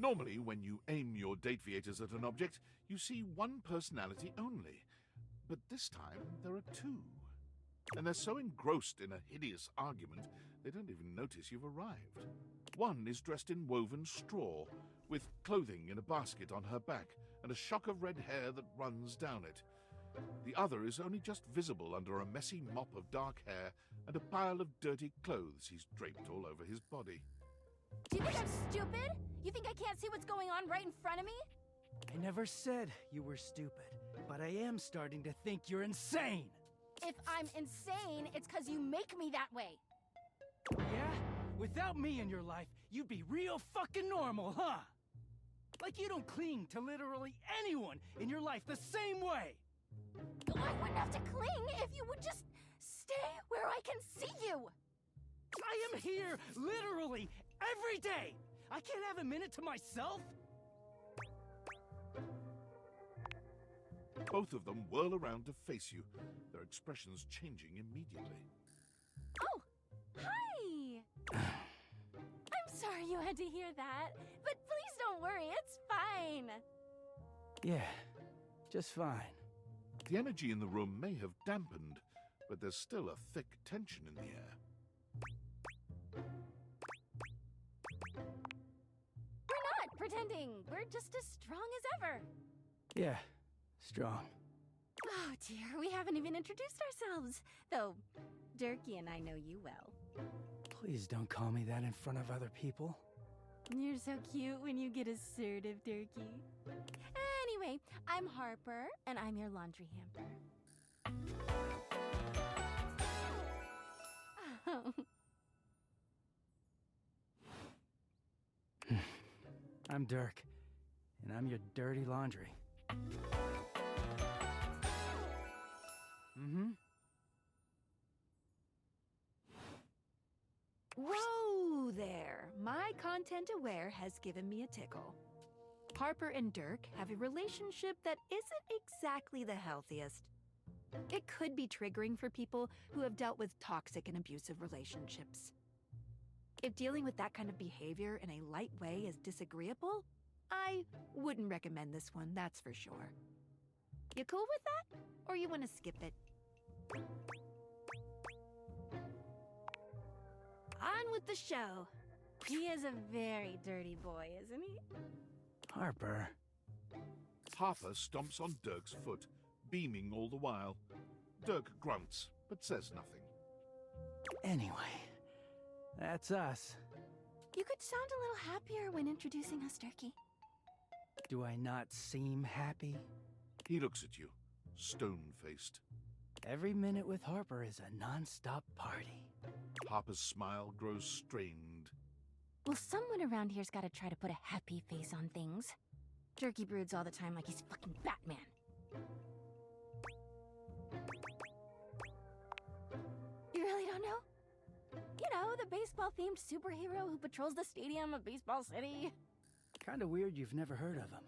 Normally, when you aim your dataviators at an object, you see one personality only. But this time, there are two. And they're so engrossed in a hideous argument, they don't even notice you've arrived. One is dressed in woven straw, with clothing in a basket on her back, and a shock of red hair that runs down it. The other is only just visible under a messy mop of dark hair and a pile of dirty clothes he's draped all over his body. Do you think I'm stupid? You think I can't see what's going on right in front of me? I never said you were stupid, but I am starting to think you're insane! If I'm insane, it's because you make me that way. Yeah? Without me in your life, you'd be real fucking normal, huh? Like you don't cling to literally anyone in your life the same way! I wouldn't have to cling if you would just stay where I can see you! I am here, literally, every day! I can't have a minute to myself? Both of them whirl around to face you, their expressions changing immediately. Oh, hi! I'm sorry you had to hear that, but please don't worry, it's fine. Yeah, just fine. The energy in the room may have dampened, but there's still a thick tension in the air. We're not pretending. We're just as strong as ever. Yeah, strong. Oh dear, we haven't even introduced ourselves. Though, Dirky and I know you well. Please don't call me that in front of other people. You're so cute when you get assertive, Dirky. Anyway, I'm Harper, and I'm your laundry hamper. Oh. I'm Dirk, and I'm your dirty laundry. Mm-hmm. Whoa there! My content aware has given me a tickle. Harper and Dirk have a relationship that isn't exactly the healthiest. It could be triggering for people who have dealt with toxic and abusive relationships. If dealing with that kind of behavior in a light way is disagreeable, I wouldn't recommend this one, that's for sure. You cool with that? Or you want to skip it? On with the show. He is a very dirty boy, isn't he? Harper. Harper stomps on Dirk's foot, beaming all the while. Dirk grunts, but says nothing. Anyway, that's us. You could sound a little happier when introducing us, Dirky. Do I not seem happy? He looks at you, stone-faced. Every minute with Harper is a non-stop party. Harper's smile grows strained. Well, someone around here's got to try to put a happy face on things. Dirky broods all the time like he's fucking Batman. You really don't know? You know, the baseball-themed superhero who patrols the stadium of Baseball City. Kinda weird you've never heard of him.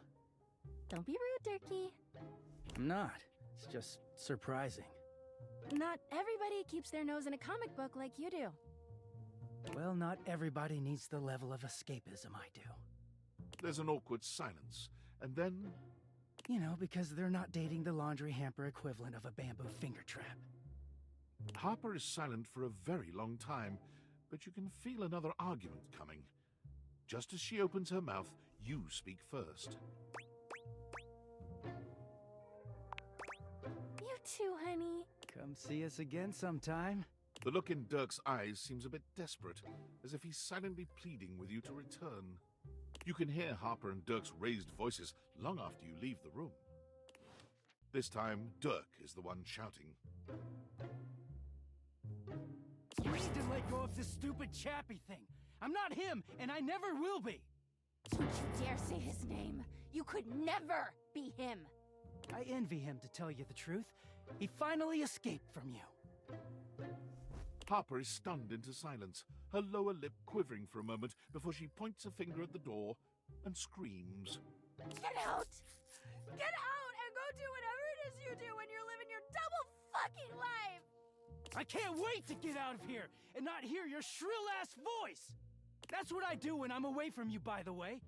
Don't be rude, Dirky. I'm not. It's just surprising. Not everybody keeps their nose in a comic book like you do. Well, not everybody needs the level of escapism I do. There's an awkward silence, and then... You know, because they're not dating the laundry hamper equivalent of a bamboo finger trap. Harper is silent for a very long time, but you can feel another argument coming. Just as she opens her mouth, you speak first. You too, honey. Come see us again sometime. The look in Dirk's eyes seems a bit desperate, as if he's silently pleading with you to return. You can hear Harper and Dirk's raised voices long after you leave the room. This time, Dirk is the one shouting. You need to let go of this stupid Chappie thing. I'm not him, and I never will be. Don't you dare say his name. You could never be him. I envy him, to tell you the truth. He finally escaped from you. Harper is stunned into silence, her lower lip quivering for a moment before she points a finger at the door and screams. Get out! Get out and go do whatever it is you do when you're living your double fucking life! I can't wait to get out of here and not hear your shrill-ass voice! That's what I do when I'm away from you, by the way.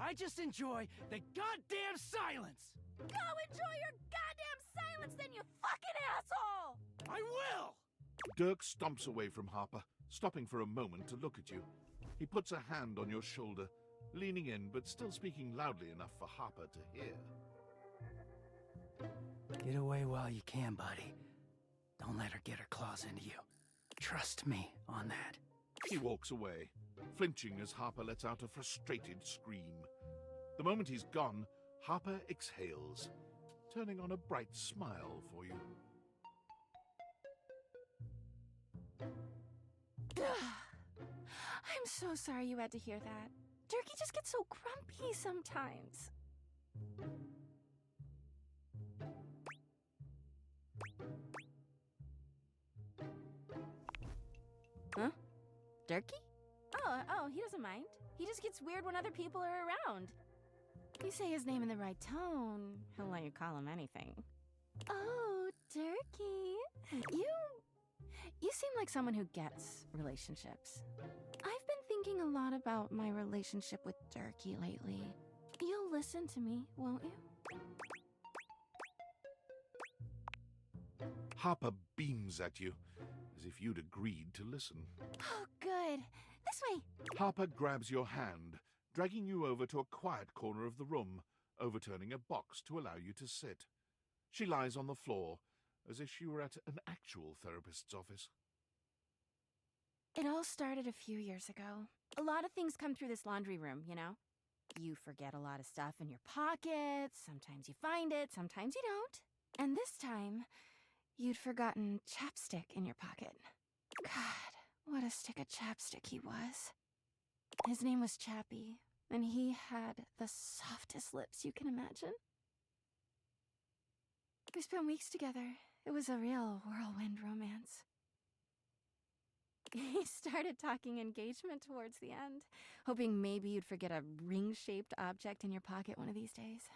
I just enjoy the goddamn silence! Go enjoy your goddamn silence then, you fucking asshole! I will! Dirk stomps away from Harper, stopping for a moment to look at you. He puts a hand on your shoulder, leaning in but still speaking loudly enough for Harper to hear. Get away while you can, buddy. Don't let her get her claws into you. Trust me on that. He walks away, flinching as Harper lets out a frustrated scream. The moment he's gone, Harper exhales, turning on a bright smile for you. I'm so sorry you had to hear that. Dirky just gets so grumpy sometimes. Huh? Dirky? Oh, he doesn't mind. He just gets weird when other people are around. You say his name in the right tone, he'll let you call him anything. Oh, Dirky. You seem like someone who gets relationships. I've been thinking a lot about my relationship with Dirky lately. You'll listen to me, won't you? Harper beams at you, as if you'd agreed to listen. Oh, good. This way. Harper grabs your hand, dragging you over to a quiet corner of the room, overturning a box to allow you to sit. She lies on the floor, as if she were at an actual therapist's office. It all started a few years ago. A lot of things come through this laundry room, you know? You forget a lot of stuff in your pockets, sometimes you find it, sometimes you don't. And this time, you'd forgotten chapstick in your pocket. God, what a stick of chapstick he was. His name was Chappie, and he had the softest lips you can imagine. We spent weeks together. It was a real whirlwind romance. He started talking engagement towards the end, hoping maybe you'd forget a ring-shaped object in your pocket one of these days.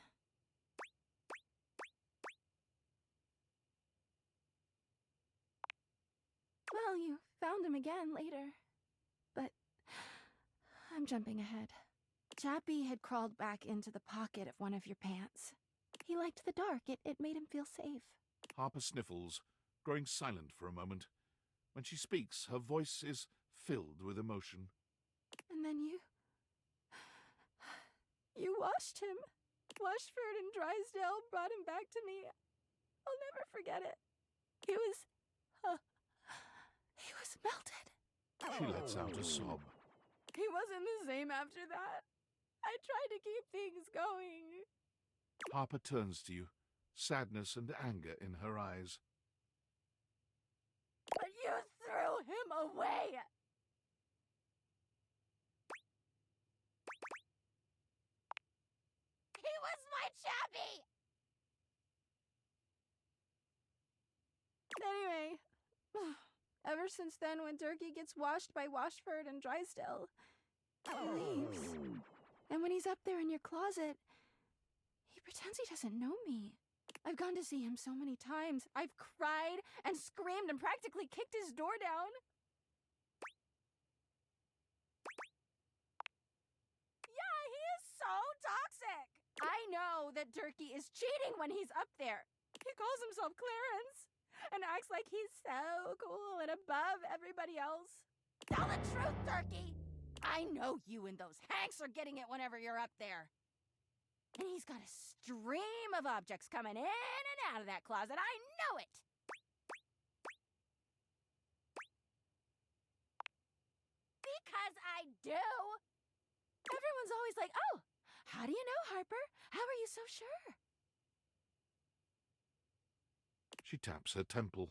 Well, you found him again later. But I'm jumping ahead. Chappie had crawled back into the pocket of one of your pants. He liked the dark. It made him feel safe. Harper sniffles, growing silent for a moment. When she speaks, her voice is filled with emotion. And then you washed him. Washford and Drysdale brought him back to me. I'll never forget it. He was melted. She lets out a sob. He wasn't the same after that. I tried to keep things going. Harper turns to you, sadness and anger in her eyes. But you threw him away! He was my Chappie! Anyway, ever since then, when Dirky gets washed by Washford and Drysdale, he leaves. And when he's up there in your closet, he pretends he doesn't know me. I've gone to see him so many times. I've cried and screamed and practically kicked his door down. Yeah, he is so toxic. I know that Dirky is cheating when he's up there. He calls himself Clarence and acts like he's so cool and above everybody else. Tell the truth, Dirky. I know you and those Hanks are getting it whenever you're up there. And he's got a stream of objects coming in and out of that closet. I know it! Because I do! Everyone's always like, oh, how do you know, Harper? How are you so sure? She taps her temple.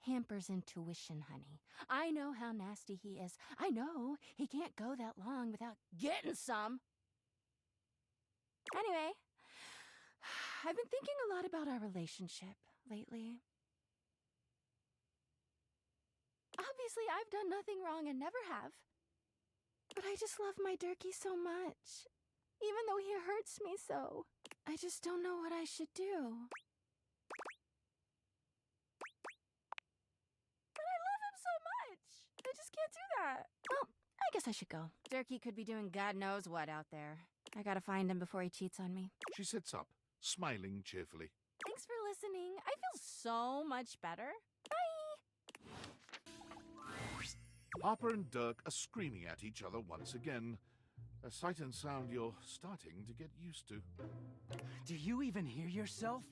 Hamper's intuition, honey. I know how nasty he is. I know he can't go that long without getting some. Anyway, I've been thinking a lot about our relationship lately. Obviously, I've done nothing wrong and never have. But I just love my Dirky so much. Even though he hurts me so. I just don't know what I should do. But I love him so much. I just can't do that. Well, I guess I should go. Dirky could be doing God knows what out there. I gotta find him before he cheats on me. She sits up, smiling cheerfully. Thanks for listening. I feel so much better. Bye! Harper and Dirk are screaming at each other once again. A sight and sound you're starting to get used to. Do you even hear yourself?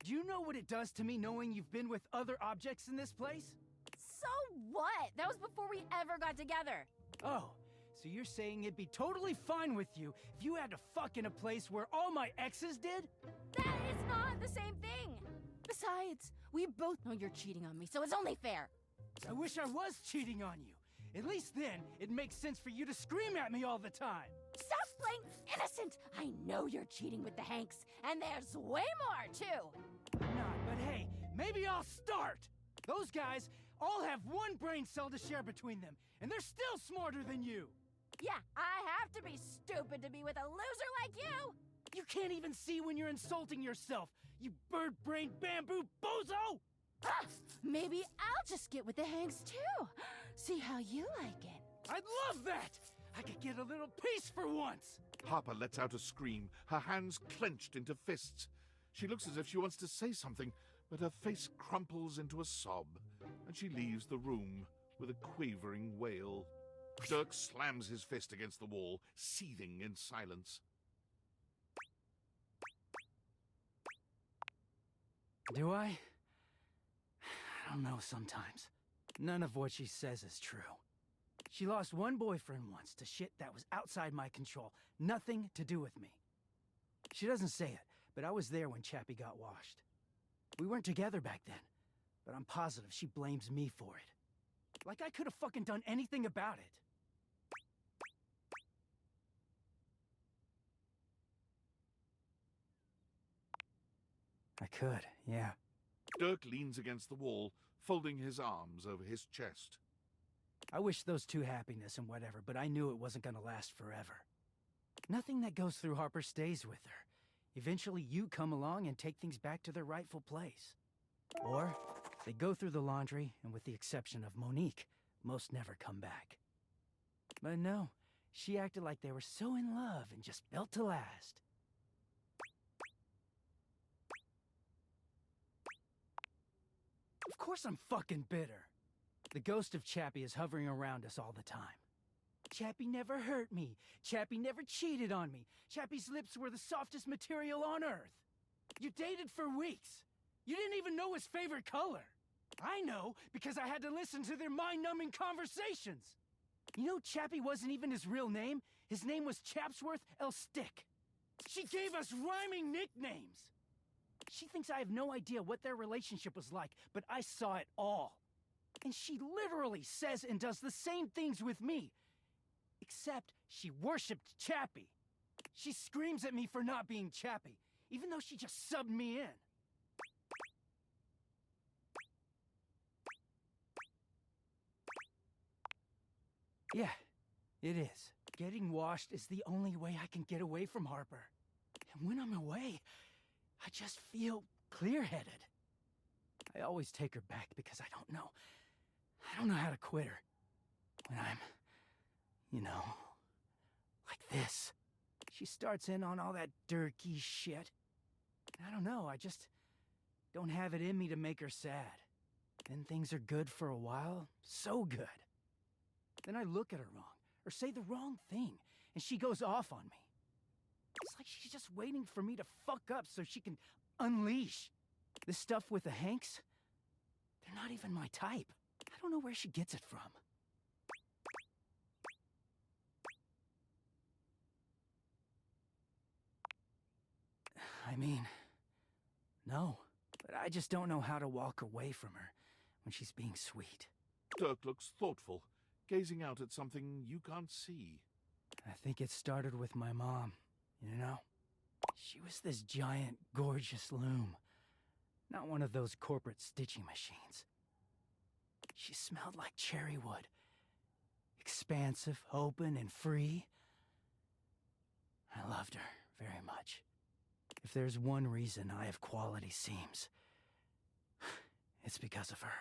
Do you know what it does to me knowing you've been with other objects in this place? So what? That was before we ever got together. Oh, so you're saying it'd be totally fine with you if you had to fuck in a place where all my exes did? That is not the same thing. Besides, we both know you're cheating on me, so it's only fair. I wish I was cheating on you. At least then, it makes sense for you to scream at me all the time. Stop playing innocent. I know you're cheating with the Hanks, and there's way more, too. I'm not, but hey, maybe I'll start. Those guys all have one brain cell to share between them, and they're still smarter than you. Yeah, I have to be stupid to be with a loser like you. You can't even see when you're insulting yourself, you bird-brained bamboo bozo! Ah, maybe I'll just get with the Hanks, too. See how you like it. I'd love that! I could get a little peace for once! Harper lets out a scream, her hands clenched into fists. She looks as if she wants to say something, but her face crumples into a sob, and she leaves the room with a quavering wail. Dirk slams his fist against the wall, seething in silence. Do I? I don't know sometimes. None of what she says is true. She lost one boyfriend once to shit that was outside my control. Nothing to do with me. She doesn't say it, but I was there when Chappie got washed. We weren't together back then, but I'm positive she blames me for it. Like I could have fucking done anything about it. I could, yeah. Dirk leans against the wall, folding his arms over his chest. I wish those two happiness and whatever, but I knew it wasn't gonna last forever. Nothing that goes through Harper stays with her. Eventually you come along and take things back to their rightful place. Or they go through the laundry, and with the exception of Monique, most never come back. But no, she acted like they were so in love and just built to last. Of course I'm fucking bitter. The ghost of Chappie is hovering around us all the time. Chappie never hurt me. Chappie never cheated on me. Chappie's lips were the softest material on earth. You dated for weeks. You didn't even know his favorite color. I know, because I had to listen to their mind-numbing conversations. You know, Chappie wasn't even his real name. His name was Chapsworth L. Stick. She gave us rhyming nicknames. She thinks I have no idea what their relationship was like, but I saw it all. And she literally says and does the same things with me. Except she worshipped Chappie. She screams at me for not being Chappie, even though she just subbed me in. Yeah, it is. Getting washed is the only way I can get away from Harper. And when I'm away, I just feel clear-headed. I always take her back because I don't know how to quit her. When I'm, like this. She starts in on all that Dirky shit. I don't know, I just don't have it in me to make her sad. Then things are good for a while, so good. Then I look at her wrong, or say the wrong thing, and she goes off on me. It's like she's just waiting for me to fuck up so she can unleash. This stuff with the Hanks, they're not even my type. I don't know where she gets it from. I mean, no, but I just don't know how to walk away from her when she's being sweet. Dirk looks thoughtful, gazing out at something you can't see. I think it started with my mom, you know? She was this giant, gorgeous loom. Not one of those corporate stitching machines. She smelled like cherry wood. Expansive, open, and free. I loved her very much. If there's one reason I have quality seams, it's because of her.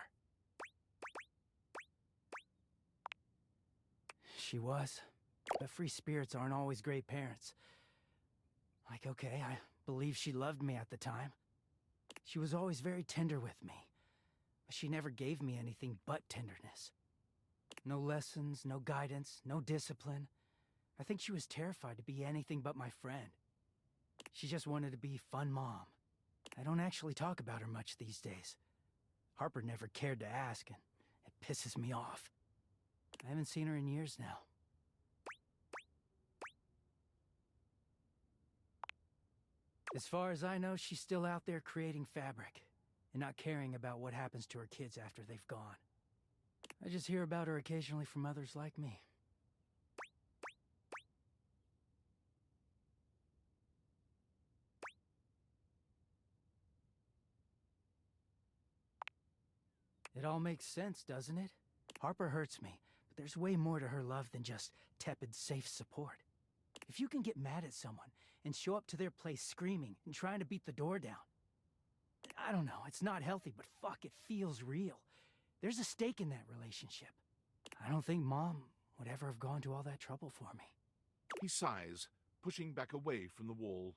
She was. But free spirits aren't always great parents. Like, okay, I believe she loved me at the time. She was always very tender with me. But she never gave me anything but tenderness. No lessons, no guidance, no discipline. I think she was terrified to be anything but my friend. She just wanted to be fun mom. I don't actually talk about her much these days. Harper never cared to ask, and it pisses me off. I haven't seen her in years now. As far as I know, she's still out there creating fabric, and not caring about what happens to her kids after they've gone. I just hear about her occasionally from others like me. It all makes sense, doesn't it? Harper hurts me, but there's way more to her love than just tepid, safe support. If you can get mad at someone and show up to their place screaming and trying to beat the door down, I don't know, it's not healthy, but fuck, it feels real. There's a stake in that relationship. I don't think Mom would ever have gone to all that trouble for me. He sighs, pushing back away from the wall.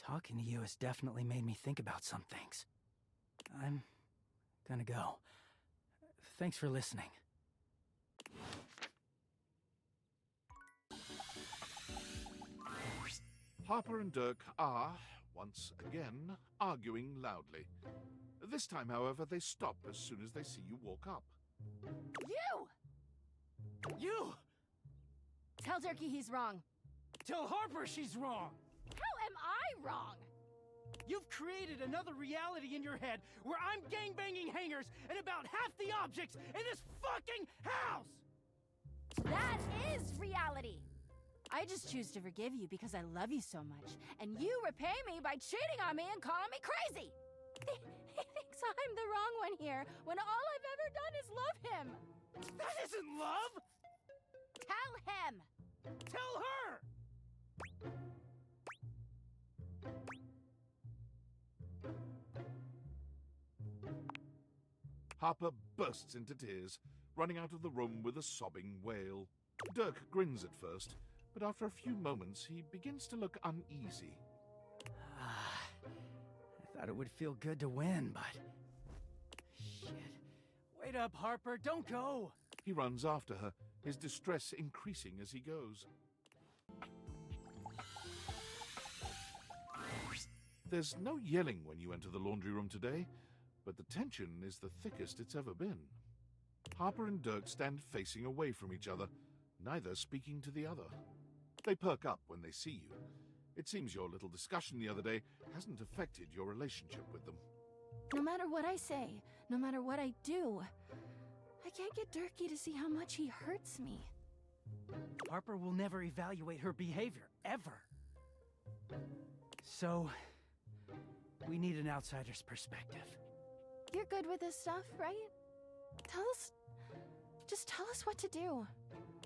Talking to you has definitely made me think about some things. I'm gonna go. Thanks for listening. Harper and Dirk are, once again, arguing loudly. This time, however, they stop as soon as they see you walk up. You! You! Tell Dirky he's wrong. Tell Harper she's wrong! How am I wrong? You've created another reality in your head where I'm gangbanging hangers and about half the objects in this fucking house! That is reality. I just choose to forgive you because I love you so much, and you repay me by cheating on me and calling me crazy. He thinks I'm the wrong one here, when all I've ever done is love him. That isn't love! Tell him. Tell her! Harper bursts into tears, running out of the room with a sobbing wail. Dirk grins at first, but after a few moments he begins to look uneasy. I thought it would feel good to win, but... Shit. Wait up, Harper, don't go! He runs after her, his distress increasing as he goes. There's no yelling when you enter the laundry room today, but the tension is the thickest it's ever been. Harper and Dirk stand facing away from each other, neither speaking to the other. They perk up when they see you. It seems your little discussion the other day hasn't affected your relationship with them. No matter what I say, no matter what I do, I can't get Dirky to see how much he hurts me. Harper will never evaluate her behavior, ever. So, we need an outsider's perspective. You're good with this stuff, right? Just tell us what to do.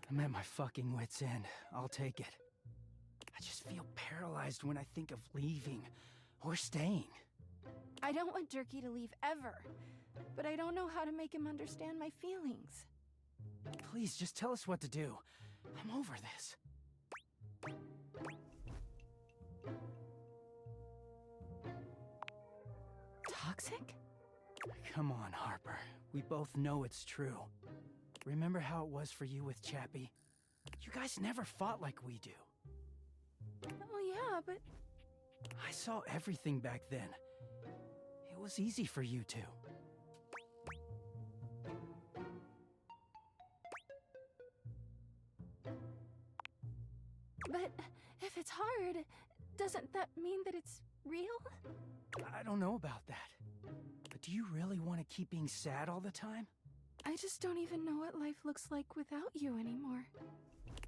I'm at my fucking wit's end. I'll take it. I just feel paralyzed when I think of leaving or staying. I don't want Dirky to leave ever, but I don't know how to make him understand my feelings. Please, just tell us what to do. I'm over this. Toxic? Come on, Harper. We both know it's true. Remember how it was for you with Chappie? You guys never fought like we do. Well, yeah, but... I saw everything back then. It was easy for you two. But if it's hard, doesn't that mean that it's real? I don't know about that. But do you really want to keep being sad all the time? I just don't even know what life looks like without you anymore.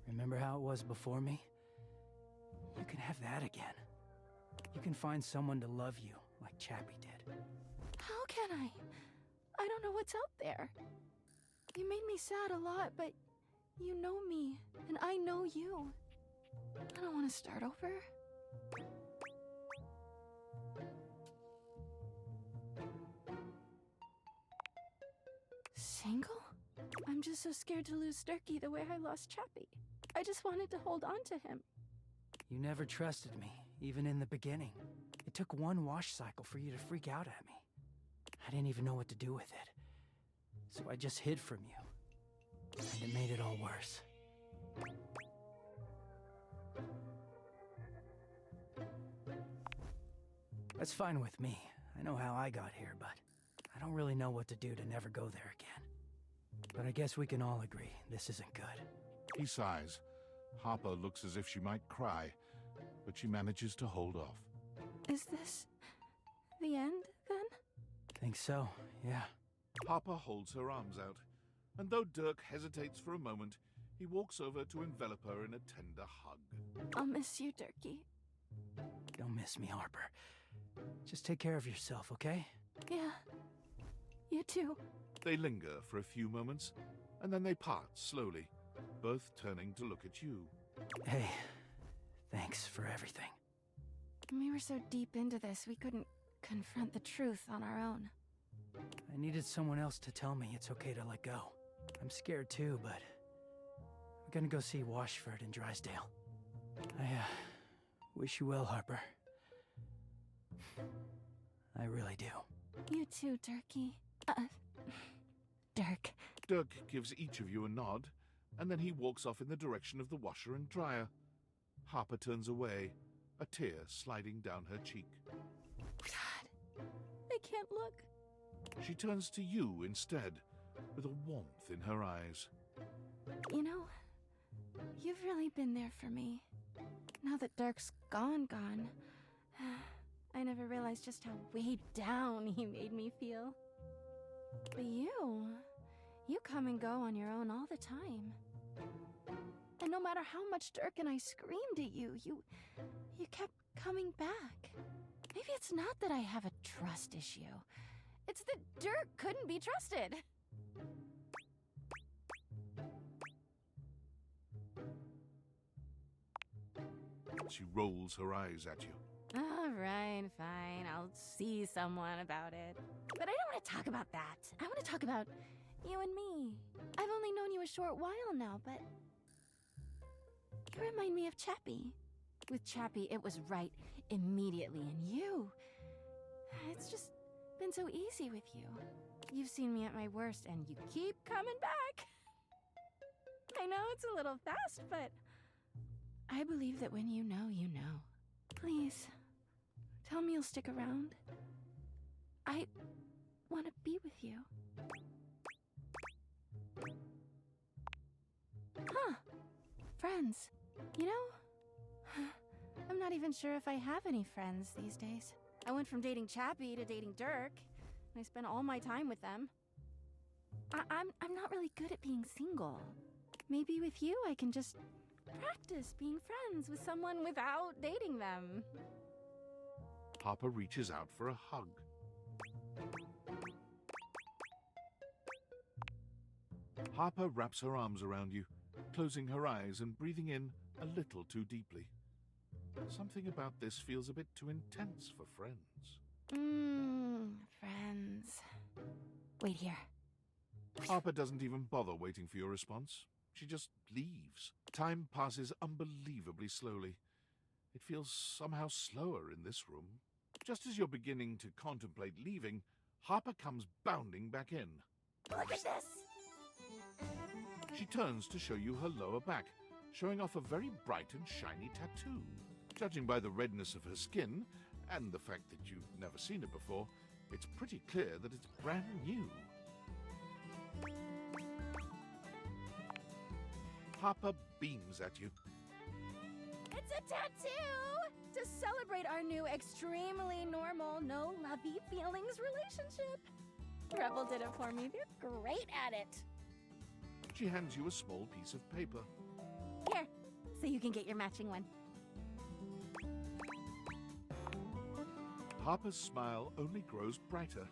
Remember how it was before me? You can have that again. You can find someone to love you, like Chappie did. How can I? I don't know what's out there. You made me sad a lot, but you know me, and I know you. I don't want to start over. Single? I'm just so scared to lose Dirky the way I lost Chappie. I just wanted to hold on to him. You never trusted me, even in the beginning. It took one wash cycle for you to freak out at me. I didn't even know what to do with it. So I just hid from you. And it made it all worse. That's fine with me. I know how I got here, but I don't really know what to do to never go there again. But I guess we can all agree this isn't good. He sighs. Harper looks as if she might cry, but she manages to hold off. Is this the end, then? Think so, yeah. Harper holds her arms out, and though Dirk hesitates for a moment, he walks over to envelop her in a tender hug. I'll miss you, Dirky. Don't miss me, Harper. Just take care of yourself, okay? Yeah. You too. They linger for a few moments, and then they part slowly, both turning to look at you. Hey, thanks for everything. We were so deep into this, we couldn't confront the truth on our own. I needed someone else to tell me it's okay to let go. I'm scared too, but I'm gonna go see Washford and Drysdale. I wish you well, Harper. I really do. You too, Dirky. Dirk. Dirk gives each of you a nod, and then he walks off in the direction of the washer and dryer. Harper turns away, a tear sliding down her cheek. God, I can't look. She turns to you instead, with a warmth in her eyes. You know, you've really been there for me. Now that Dirk's gone, I never realized just how weighed down he made me feel. But you come and go on your own all the time. And no matter how much Dirk and I screamed at you, you kept coming back. Maybe it's not that I have a trust issue. It's that Dirk couldn't be trusted. She rolls her eyes at you. All right, fine. I'll see someone about it. But I don't want to talk about that. I want to talk about you and me. I've only known you a short while now, but you remind me of Chappie. With Chappie, it was right immediately, and you... It's just been so easy with you. You've seen me at my worst, and you keep coming back. I know it's a little fast, but I believe that when you know, you know. Please, tell me you'll stick around. I want to be with you. Huh. Friends. You know, I'm not even sure if I have any friends these days. I went from dating Chappie to dating Dirk, and I spent all my time with them. I'm not really good at being single. Maybe with you I can just practice being friends with someone without dating them. Harper reaches out for a hug. Harper wraps her arms around you, closing her eyes and breathing in a little too deeply. Something about this feels a bit too intense for friends. Friends. Wait here. Harper doesn't even bother waiting for your response. She just leaves. Time passes unbelievably slowly. It feels somehow slower in this room. Just as you're beginning to contemplate leaving, Harper comes bounding back in. Look at this! She turns to show you her lower back, showing off a very bright and shiny tattoo. Judging by the redness of her skin, and the fact that you've never seen it before, it's pretty clear that it's brand new. Harper beams at you. It's a tattoo! To celebrate our new extremely normal, no lovey feelings relationship. Rebel did it for me. They're great at it. She hands you a small piece of paper. Here, so you can get your matching one. Harper's smile only grows brighter.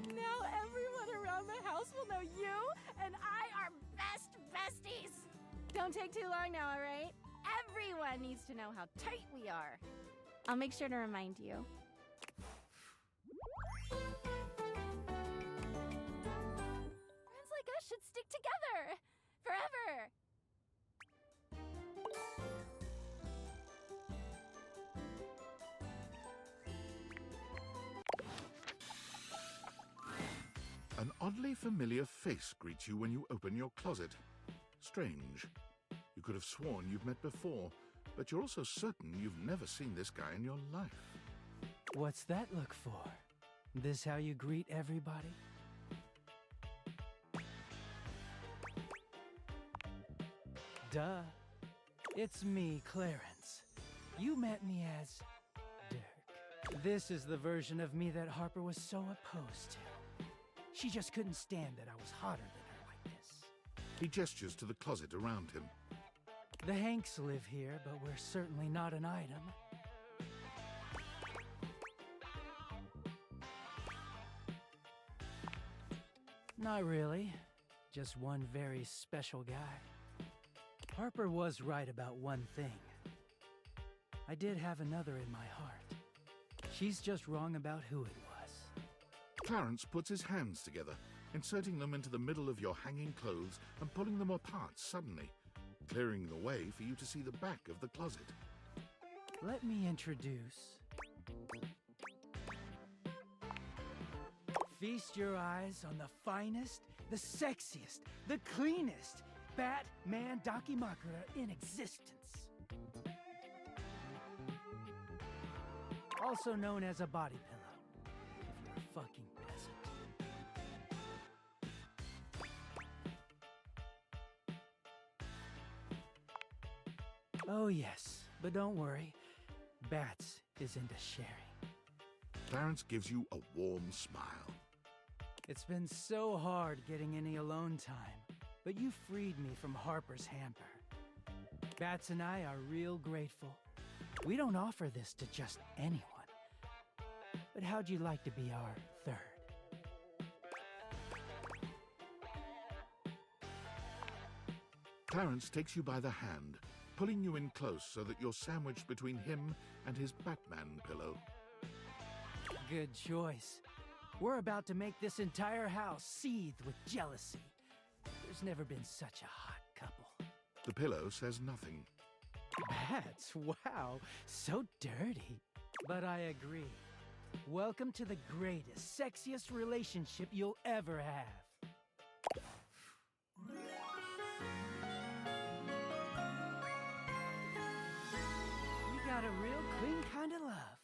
Now everyone around the house will know you and I are best besties. Don't take too long now, all right? Everyone needs to know how tight we are. I'll make sure to remind you. Friends like us should stick stick together forever. An oddly familiar face greets you when you open your closet. Strange. You could have sworn you've met before, but you're also certain you've never seen this guy in your life. What's that look for? This how you greet everybody? Duh. It's me, Clarence. You met me as Dirk. This is the version of me that Harper was so opposed to. She just couldn't stand that I was hotter than her like this. He gestures to the closet around him. The Hanks live here, but we're certainly not an item. Not really. Just one very special guy. Harper was right about one thing. I did have another in my heart. She's just wrong about who it was. Clarence puts his hands together, inserting them into the middle of your hanging clothes and pulling them apart suddenly, clearing the way for you to see the back of the closet. Let me introduce... Feast your eyes on the finest, the sexiest, the cleanest Batman Dakimakura in existence. Also known as a body pillow, if you're a fucking peasant. Oh yes, but don't worry, Bats is into sharing. Clarence gives you a warm smile. It's been so hard getting any alone time, but you freed me from Harper's hamper. Bats and I are real grateful. We don't offer this to just anyone. But how'd you like to be our third? Clarence takes you by the hand, pulling you in close so that you're sandwiched between him and his Batman pillow. Good choice. We're about to make this entire house seethe with jealousy. There's never been such a hot couple. The pillow says nothing. Bats, wow, so dirty. But I agree. Welcome to the greatest, sexiest relationship you'll ever have. We got a real clean kind of love.